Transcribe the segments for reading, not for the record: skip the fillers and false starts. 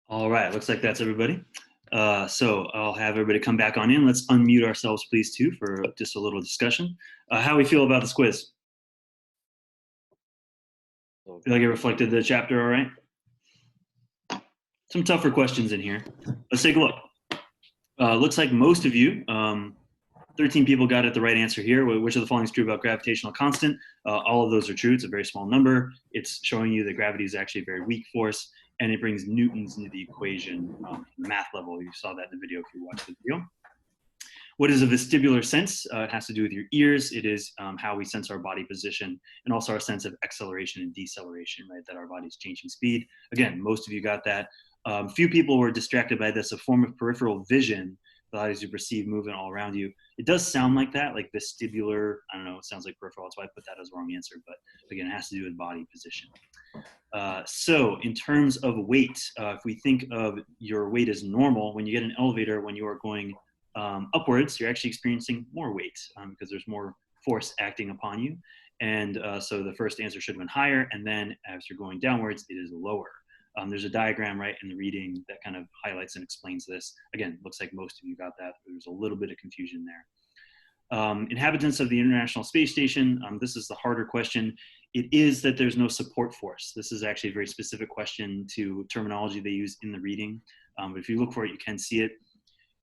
All right, looks like that's everybody. So I'll have everybody come back on in. Let's unmute ourselves, please, too, for just a little discussion. How we feel about this quiz? Feel like it reflected the chapter all right? Some tougher questions in here. Let's take a look. Looks like most of you, 13 people got it the right answer here. Which of the following is true about gravitational constant? All of those are true. It's a very small number. It's showing you that gravity is actually a very weak force, and it brings newtons into the equation from the math level. You saw that in the video if you watched the video. What is a vestibular sense? It has to do with your ears. It is how we sense our body position and also our sense of acceleration and deceleration, right? That our body's changing speed. Again, most of you got that. Few people were distracted by this, a form of peripheral vision that allows you to perceive movement all around you. It does sound like that, like vestibular. I don't know, it sounds like peripheral. That's why I put that as the wrong answer. But again, it has to do with body position. So in terms of weight, if we think of your weight as normal, when you get an elevator, when you are going upwards, you're actually experiencing more weight because there's more force acting upon you. And so the first answer should have been higher. And then as you're going downwards, it is lower. There's a diagram right in the reading that kind of highlights and explains this. Again, looks like most of you got that. There's a little bit of confusion there. Inhabitants of the International Space Station, this is the harder question. It is that there's no support force. This is actually a very specific question to terminology they use in the reading. But if you look for it, you can see it.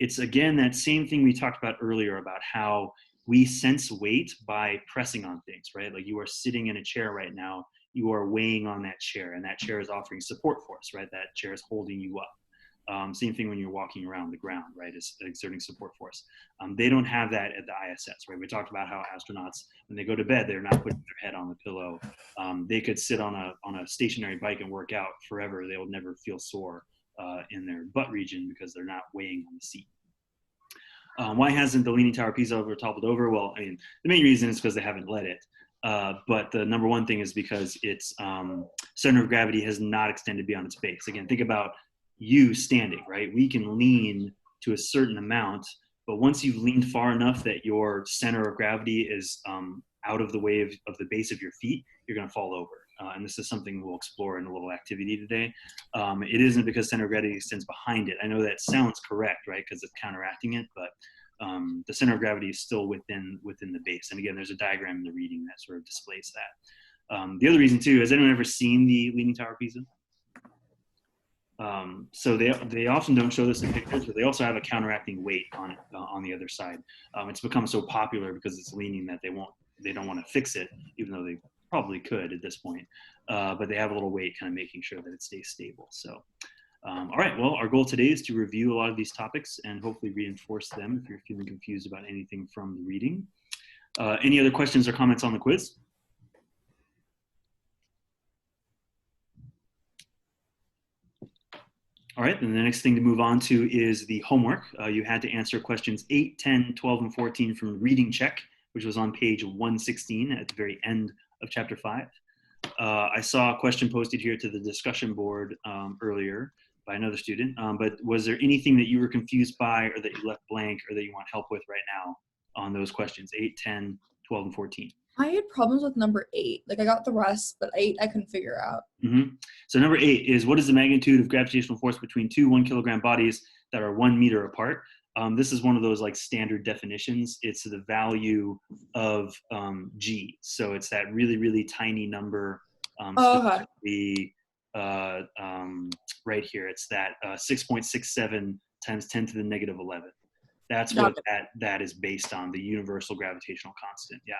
It's again that same thing we talked about earlier about how we sense weight by pressing on things, right? Like you are sitting in a chair right now, you are weighing on that chair, and that chair is offering support force, right? That chair is holding you up. Same thing when you're walking around the ground, right? It's exerting support force. They don't have that at the ISS, right? We talked about how astronauts, when they go to bed, they're not putting their head on the pillow. They could sit on a stationary bike and work out forever. They will never feel sore in their butt region because they're not weighing on the seat. Why hasn't the Leaning Tower of Pisa ever toppled over? Well, I mean, the main reason is because they haven't let it. But the number one thing is because its center of gravity has not extended beyond its base. Again, think about you standing, right? We can lean to a certain amount, but once you've leaned far enough that your center of gravity is out of the way of the base of your feet, you're going to fall over. And this is something we'll explore in a little activity today. It isn't because center of gravity extends behind it. I know that sounds correct, right? Because it's counteracting it, but the center of gravity is still within the base. And again, there's a diagram in the reading that sort of displays that. The other reason too, has anyone ever seen the Leaning Tower of Pisa? So they often don't show this in pictures, but they also have a counteracting weight on it on the other side. It's become so popular because it's leaning that they don't want to fix it, even though they probably could at this point. But they have a little weight kind of making sure that it stays stable. So, all right, well, our goal today is to review a lot of these topics and hopefully reinforce them if you're feeling confused about anything from the reading. Any other questions or comments on the quiz? All right, and the next thing to move on to is the homework. You had to answer questions 8, 10, 12, and 14 from Reading Check, which was on page 116 at the very end of chapter 5. I saw a question posted here to the discussion board earlier by another student, but was there anything that you were confused by or that you left blank or that you want help with right now on those questions, 8, 10, 12, and 14? I had problems with number 8. Like I got the rest, but 8 I couldn't figure out. So number 8 is, what is the magnitude of gravitational force between two 1 kilogram bodies that are 1 meter apart? This is one of those like standard definitions. It's the value of G. So it's that really, really tiny number. Right here. It's that 6.67 times 10 to the negative 11. That's what that is based on, the universal gravitational constant. Yeah,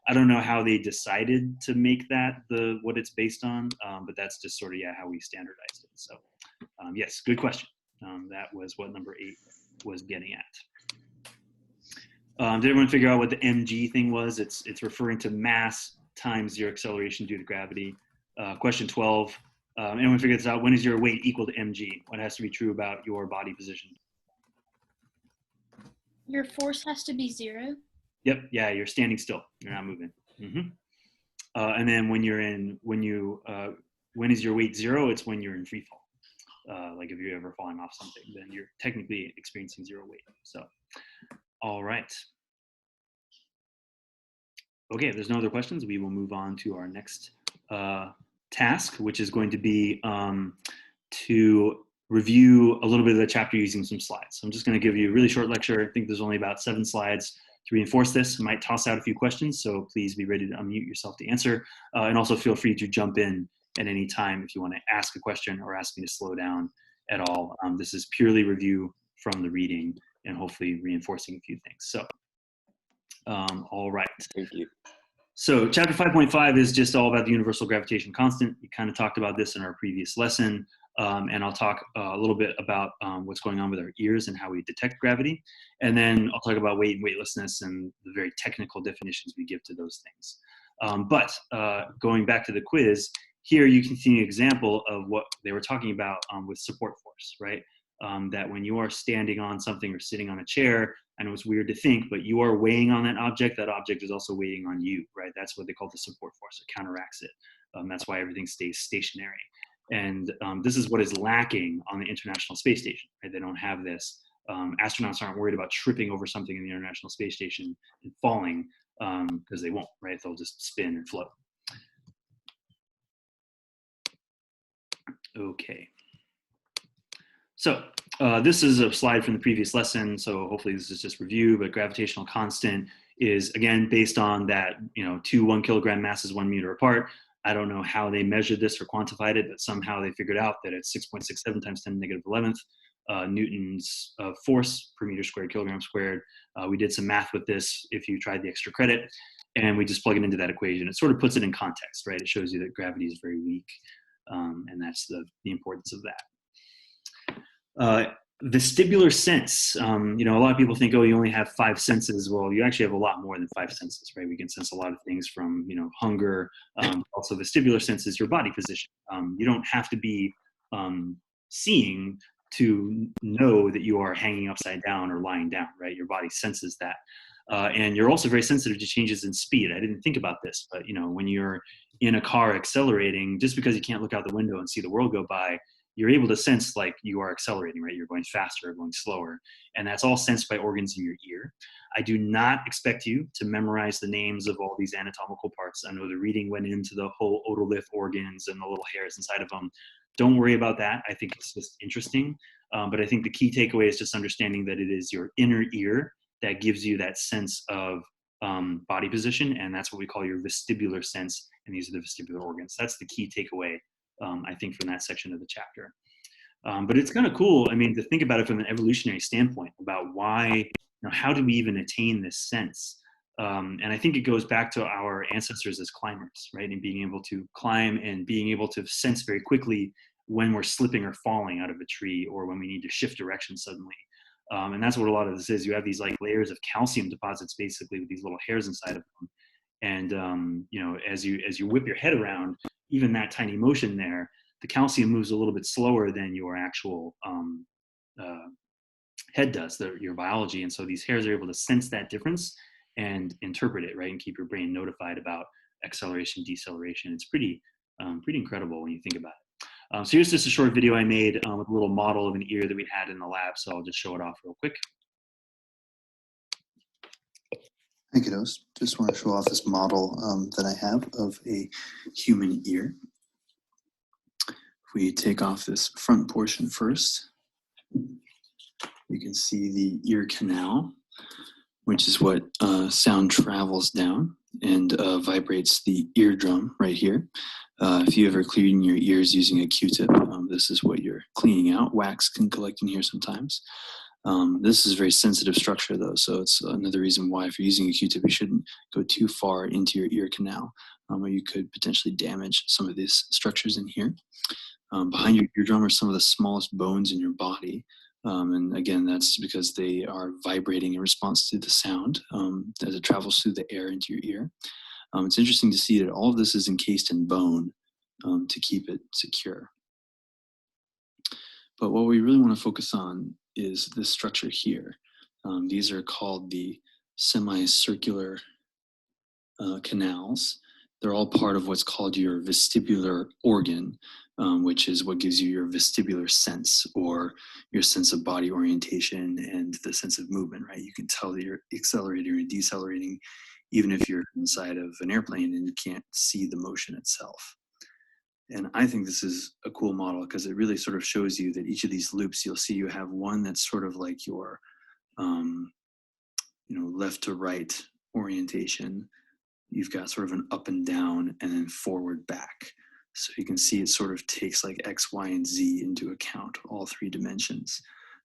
I don't know how they decided to make that what it's based on, but that's just sort of how we standardized it. So yes, good question. That was what number 8 was getting at. Did everyone figure out what the mg thing was? It's referring to mass times your acceleration due to gravity. Question 12. Anyone figure this out? When is your weight equal to mg? What has to be true about your body position? Your force has to be 0. Yep. Yeah, you're standing still. You're not moving. And then when is your weight 0? It's when you're in free fall. Like if you're ever falling off something, then you're technically experiencing 0 weight. So, all right. Okay, if there's no other questions, we will move on to our next task, which is going to be to review a little bit of the chapter using some slides. So I'm just going to give you a really short lecture. I think there's only about 7 slides to reinforce this. I might toss out a few questions, so please be ready to unmute yourself to answer. And also feel free to jump in at any time if you want to ask a question or ask me to slow down at all. This is purely review from the reading and hopefully reinforcing a few things. So, all right. Thank you. So chapter 5.5 is just all about the universal gravitation constant. We kind of talked about this in our previous lesson. And I'll talk a little bit about what's going on with our ears and how we detect gravity. And then I'll talk about weight and weightlessness and the very technical definitions we give to those things. But going back to the quiz, here you can see an example of what they were talking about with support force, right? That when you are standing on something or sitting on a chair, I know it's weird to think, but you are weighing on that object is also weighing on you, right? That's what they call the support force. It counteracts it. That's why everything stays stationary. And this is what is lacking on the International Space Station, right? They don't have this. Astronauts aren't worried about tripping over something in the International Space Station and falling because they won't, right? They'll just spin and float. Okay. So this is a slide from the previous lesson. So hopefully this is just review, but gravitational constant is again based on that, two 1 kilogram masses 1 meter apart. I don't know how they measured this or quantified it, but somehow they figured out that it's 6.67 times 10 to the negative 11th newtons of force per meter squared, kilogram squared. We did some math with this if you tried the extra credit, and we just plug it into that equation. It sort of puts it in context, right? It shows you that gravity is very weak, and that's the importance of that. Vestibular sense. A lot of people think, oh, you only have 5 senses. Well, you actually have a lot more than 5 senses, right? We can sense a lot of things from, hunger. Also, vestibular sense is your body position. You don't have to be seeing to know that you are hanging upside down or lying down, right? Your body senses that. And you're also very sensitive to changes in speed. I didn't think about this, but, when you're in a car accelerating, just because you can't look out the window and see the world go by, you're able to sense like you are accelerating, right? You're going faster or going slower. And that's all sensed by organs in your ear. I do not expect you to memorize the names of all these anatomical parts. I know the reading went into the whole otolith organs and the little hairs inside of them. Don't worry about that. I think it's just interesting. But I think the key takeaway is just understanding that it is your inner ear that gives you that sense of body position. And that's what we call your vestibular sense. And these are the vestibular organs. That's the key takeaway, I think, from that section of the chapter. But it's kind of cool, to think about it from an evolutionary standpoint about why, how do we even attain this sense? And I think it goes back to our ancestors as climbers, right? And being able to climb and being able to sense very quickly when we're slipping or falling out of a tree or when we need to shift direction suddenly. And that's what a lot of this is. You have these like layers of calcium deposits basically with these little hairs inside of them. And, as you whip your head around, even that tiny motion there, the calcium moves a little bit slower than your actual head does, your biology. And so these hairs are able to sense that difference and interpret it, right? And keep your brain notified about acceleration, deceleration. It's pretty incredible when you think about it. So here's just a short video I made with a little model of an ear that we had in the lab. So I'll just show it off real quick. Hi kiddos, just want to show off this model that I have of a human ear. If we take off this front portion first, you can see the ear canal, which is what sound travels down and vibrates the eardrum right here. If you ever clean your ears using a Q-tip, this is what you're cleaning out. Wax can collect in here sometimes. This is a very sensitive structure though, so it's another reason why if you're using a Q-tip, you shouldn't go too far into your ear canal, or you could potentially damage some of these structures in here. Behind your eardrum are some of the smallest bones in your body. And again, that's because they are vibrating in response to the sound as it travels through the air into your ear. It's interesting to see that all of this is encased in bone to keep it secure. But what we really want to focus on is this structure here. These are called the semicircular canals. They're all part of what's called your vestibular organ, which is what gives you your vestibular sense or your sense of body orientation and the sense of movement, right? You can tell that you're accelerating or decelerating even if you're inside of an airplane and you can't see the motion itself. And I think this is a cool model because it really sort of shows you that each of these loops, you'll see you have one that's sort of like your, left to right orientation. You've got sort of an up and down and then forward back. So you can see it sort of takes like X, Y, and Z into account, all three dimensions.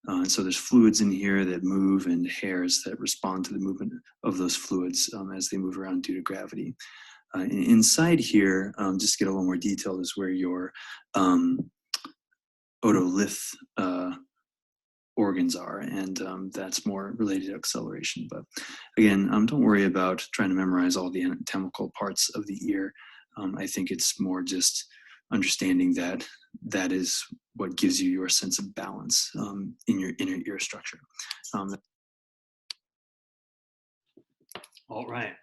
And so there's fluids in here that move and hairs that respond to the movement of those fluids as they move around due to gravity. Inside here, just to get a little more detailed, is where your otolith organs are, and that's more related to acceleration. But again, don't worry about trying to memorize all the anatomical parts of the ear. I think it's more just understanding that that is what gives you your sense of balance in your inner ear structure. All right.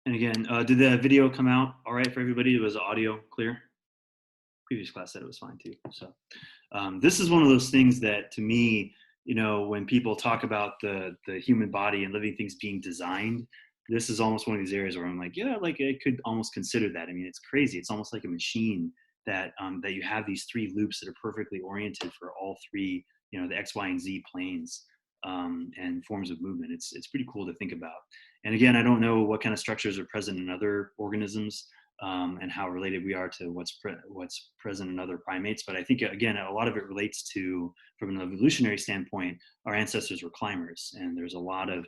And again, did the video come out all right for everybody? Was the audio clear? Previous class said it was fine too. So this is one of those things that, to me, when people talk about the human body and living things being designed, this is almost one of these areas where I'm like, yeah, like I could almost consider that. I mean, it's crazy. It's almost like a machine that that you have these three loops that are perfectly oriented for all three, the X, Y, and Z planes and forms of movement. It's pretty cool to think about. And again, I don't know what kind of structures are present in other organisms and how related we are to what's present in other primates. But I think, again, a lot of it relates to, from an evolutionary standpoint, our ancestors were climbers. And there's a lot of,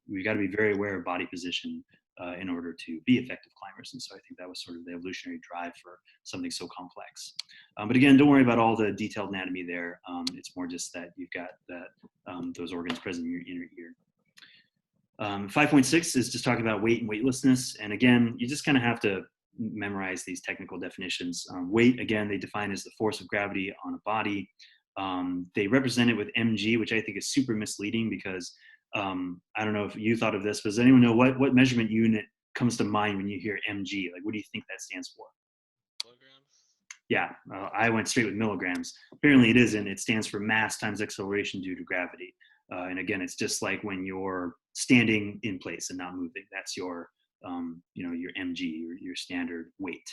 we've got to be very aware of body position in order to be effective climbers. And so I think that was sort of the evolutionary drive for something so complex. But again, don't worry about all the detailed anatomy there. It's more just that you've got those organs present in your inner ear. 5.6 is just talking about weight and weightlessness. And again, you just kind of have to memorize these technical definitions. Weight, again, they define as the force of gravity on a body. They represent it with mg, which I think is super misleading because I don't know if you thought of this, but does anyone know what measurement unit comes to mind when you hear mg? Like, what do you think that stands for? Milligrams? Yeah, I went straight with milligrams. Apparently it isn't. It stands for mass times acceleration due to gravity. And again, it's just like when you're standing in place and not moving. That's your, your mg, your standard weight.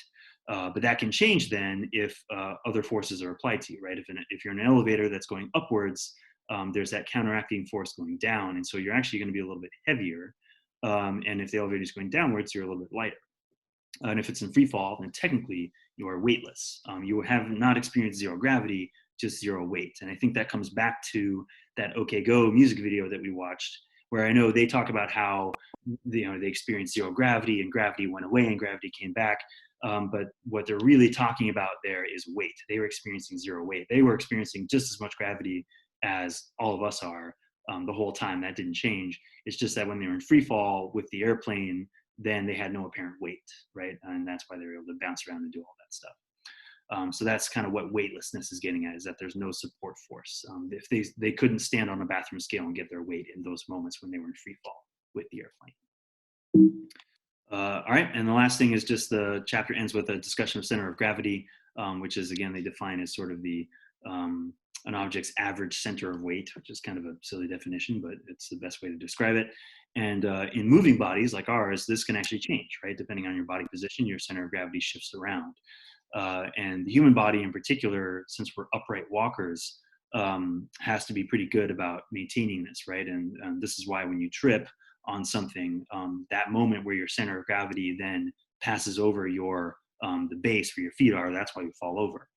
But that can change then if other forces are applied to you, right? If you're in an elevator that's going upwards, there's that counteracting force going down, and so you're actually going to be a little bit heavier. And if the elevator is going downwards, you're a little bit lighter. And if it's in free fall, then technically you are weightless. You have not experienced zero gravity, just zero weight. And I think that comes back to that OK Go music video that we watched, where I know they talk about how they experienced zero gravity and gravity went away and gravity came back. But what they're really talking about there is weight. They were experiencing zero weight. They were experiencing just as much gravity as all of us are the whole time. That didn't change. It's just that when they were in free fall with the airplane, then they had no apparent weight, right? And that's why they were able to bounce around and do all that stuff. So that's kind of what weightlessness is getting at, is that there's no support force. If they couldn't stand on a bathroom scale and get their weight in those moments when they were in free fall with the airplane. All right, and the last thing is just the chapter ends with a discussion of center of gravity, which is, again, they define as sort of the an object's average center of weight, which is kind of a silly definition, but it's the best way to describe it. And in moving bodies like ours, this can actually change, right? Depending on your body position, your center of gravity shifts around. And the human body in particular, since we're upright walkers, has to be pretty good about maintaining this, right? And this is why when you trip on something, that moment where your center of gravity then passes over your the base where your feet are, that's why you fall over.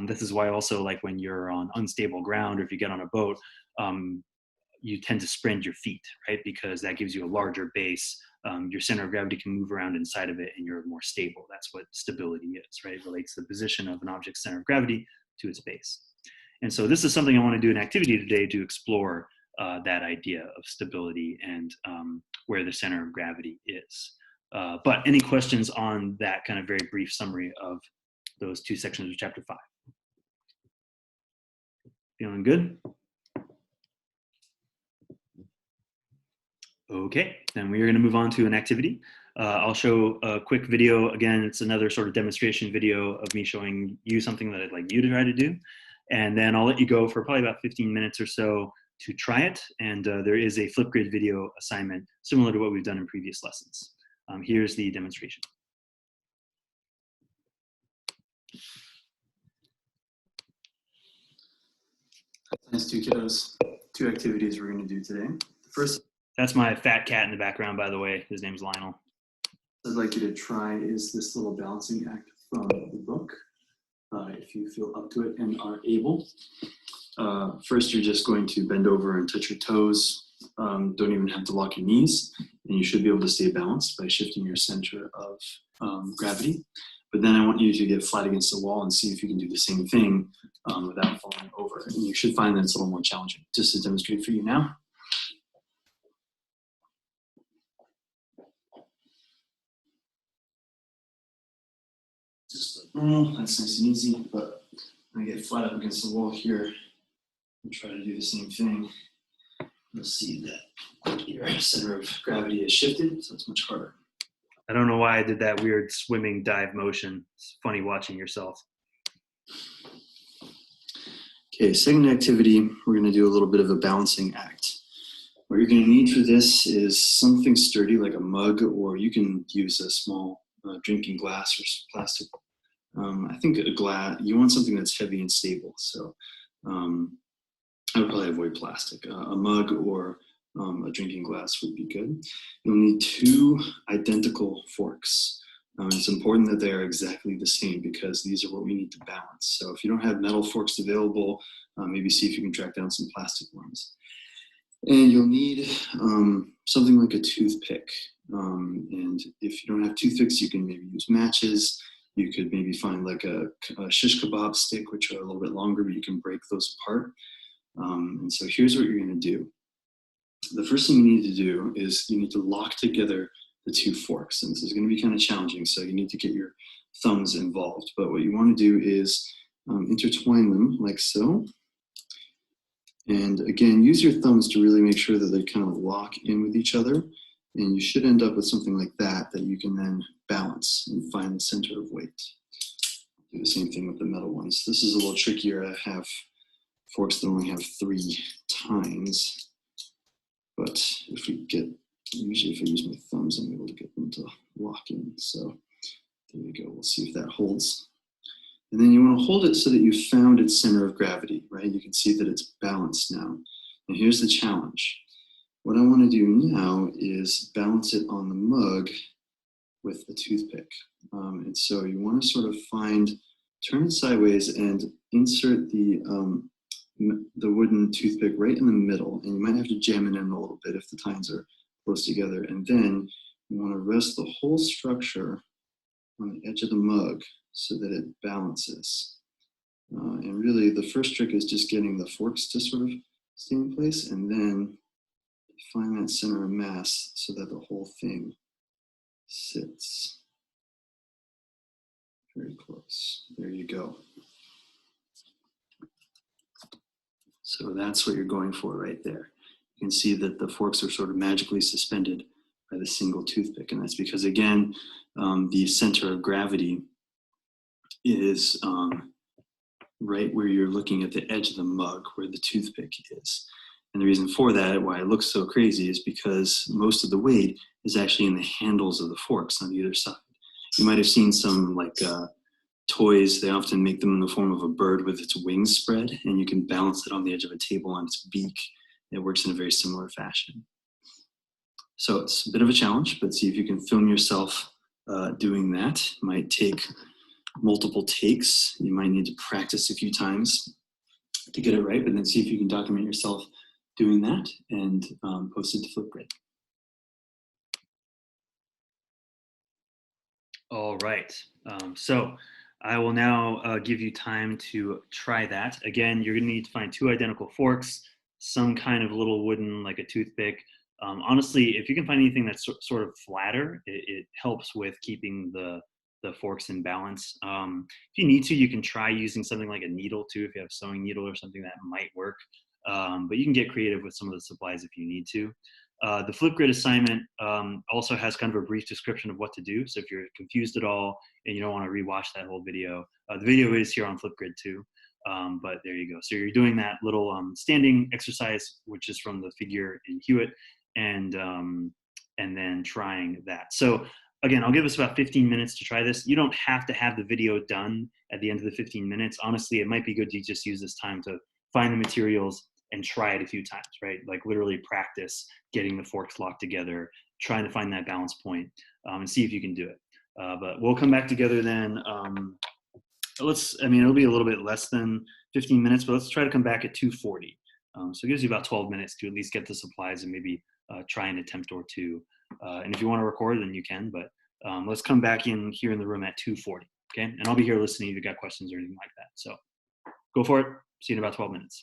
This is why also, like when you're on unstable ground or if you get on a boat, you tend to spread your feet, right? Because that gives you a larger base. Your center of gravity can move around inside of it and you're more stable. That's what stability is, right? It relates the position of an object's center of gravity to its base. And so this is something I want to do an activity today to explore that idea of stability and where the center of gravity is. But any questions on that kind of very brief summary of those two sections of chapter 5? Feeling good? Okay, then we are going to move on to an activity. I'll show a quick video. Again, it's another sort of demonstration video of me showing you something that I'd like you to try to do. And then I'll let you go for probably about 15 minutes or so to try it. And there is a Flipgrid video assignment similar to what we've done in previous lessons. Here's the demonstration. Nice, two kiddos. Two activities we're going to do today. The first That's my fat cat in the background, by the way. His name's Lionel. I'd like you to try is this little balancing act from the book, if you feel up to it and are able. First, you're just going to bend over and touch your toes. Don't even have to lock your knees, and you should be able to stay balanced by shifting your center of gravity. But then I want you to get flat against the wall and see if you can do the same thing without falling over. And you should find that it's a little more challenging. Just to demonstrate for you now. Just like normal, that's nice and easy, but when I get flat up against the wall here and try to do the same thing, you'll see that your center of gravity is shifted, so it's much harder. I don't know why I did that weird swimming dive motion. It's funny watching yourself. Okay, second activity, we're going to do a little bit of a balancing act. What you're going to need for this is something sturdy like a mug, or you can use a small drinking glass or plastic. I think a glass, you want something that's heavy and stable. So I would probably avoid plastic. A mug or a drinking glass would be good. You'll need two identical forks. It's important that they are exactly the same because these are what we need to balance. So if you don't have metal forks available, maybe see if you can track down some plastic ones. And you'll need something like a toothpick. And if you don't have toothpicks, you can maybe use matches. You could maybe find like a shish kebab stick, which are a little bit longer, but you can break those apart. And so here's what you're going to do. The first thing you need to do is you need to lock together the two forks. And this is going to be kind of challenging, so you need to get your thumbs involved. But what you want to do is intertwine them like so. And again, use your thumbs to really make sure that they kind of lock in with each other. And you should end up with something like that you can then balance and find the center of weight. Do the same thing with the metal ones. This is a little trickier. I have forks that only have 3 tines. But usually if I use my thumbs, I'm able to get them to lock in. So there we go. We'll see if that holds. And then you want to hold it so that you've found its center of gravity, right? You can see that it's balanced now. And here's the challenge. What I want to do now is balance it on the mug with a toothpick. And so you want to sort of turn it sideways and insert the wooden toothpick right in the middle. And you might have to jam it in a little bit if the tines are close together. And then you want to rest the whole structure on the edge of the mug so that it balances. And really the first trick is just getting the forks to sort of stay in place, and then find that center of mass so that the whole thing sits very close. There you go. So that's what you're going for right there. You can see that the forks are sort of magically suspended by the single toothpick, and that's because, again, the center of gravity is right where you're looking at the edge of the mug, where the toothpick is. And the reason for that, why it looks so crazy, is because most of the weight is actually in the handles of the forks on either side. You might have seen some toys. They often make them in the form of a bird with its wings spread, and you can balance it on the edge of a table on its beak. It works in a very similar fashion. So it's a bit of a challenge, but see if you can film yourself doing that. It might take multiple takes. You might need to practice a few times to get it right, but then see if you can document yourself doing that and post it to Flipgrid. All right. So I will now give you time to try that. Again, you're going to need to find 2 identical forks, some kind of little wooden, like a toothpick. Honestly, if you can find anything that's sort of flatter, it helps with keeping the forks in balance. If you need to, you can try using something like a needle too. If you have a sewing needle or something, that might work. But you can get creative with some of the supplies if you need to. The Flipgrid assignment also has kind of a brief description of what to do. So if you're confused at all and you don't want to rewatch that whole video, the video is here on Flipgrid too. But there you go. So you're doing that little standing exercise, which is from the figure in Hewitt, and then trying that. So again, I'll give us about 15 minutes to try this. You don't have to have the video done at the end of the 15 minutes. Honestly, it might be good to just use this time to find the materials and try it a few times, right? Like literally practice getting the forks locked together, trying to find that balance point, and see if you can do it. But we'll come back together then. It'll be a little bit less than 15 minutes, but let's try to come back at 2:40. So it gives you about 12 minutes to at least get the supplies and maybe try an attempt or two. And if you want to record, then you can, but let's come back in here in the room at 2:40, okay? And I'll be here listening if you've got questions or anything like that. So go for it. See you in about 12 minutes.